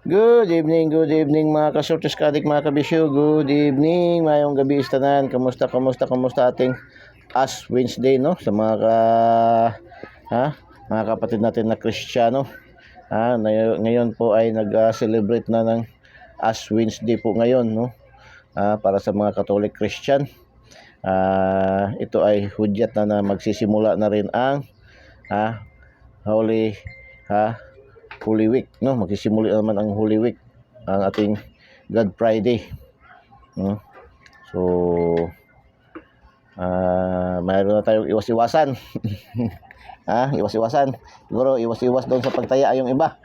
Good evening mga kasortes kadik, mga kabisyo. Good evening, mayong gabi istanan. Kamusta ating Ash Wednesday, no? Sa mga kapatid natin na Kristiyano. Ngayon po ay nag-celebrate na ng Ash Wednesday po ngayon, no? Para sa mga Catholic Christian. Ito ay hudyat na magsisimula na rin ang Holy Week, no? Magsisimula naman ang Holy Week, ang ating God Friday, no? So mayroon na tayong iwas-iwasan. Iwas-iwasan. Siguro iwas-iwas doon sa pagtaya yung iba.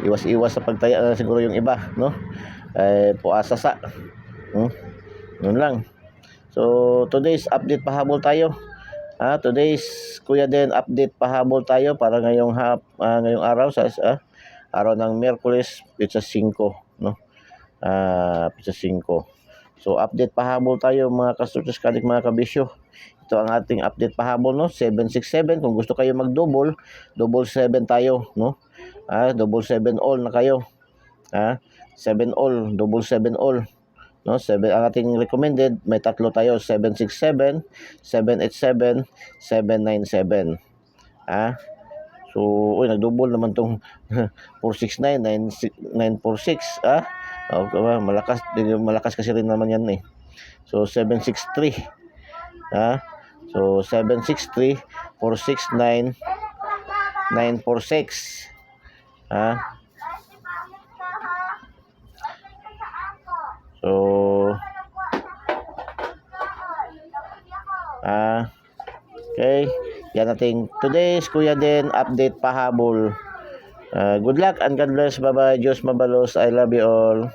Iwas-iwas sa pagtaya siguro yung iba, no? Puasasa. Yun lang. So today's update, pahabol tayo. Today's Kuya Den update, pahabol tayo para ngayong araw sa araw ng Miyerkules, Pitsa 5, no? Pitsa 5. So update pahabol tayo mga kasortes kadik, mga kabisyo. Ito ang ating update pahabol, no? 767. Kung gusto kayo mag-double, 7 tayo, no? Double 7 all na kayo. 7 all, double 7 all. No, 7 ang ating recommended, may tatlo tayo, 767, 787, 797. So, nag-double naman tong 469, 946, malakas kasi rin naman yan eh. So, 763. So, 763, 469, 946. So, okay. Yan nating today's Kuya Den update pahabol. Good luck and God bless. Bye-bye. Diyos mabalos. I love you all.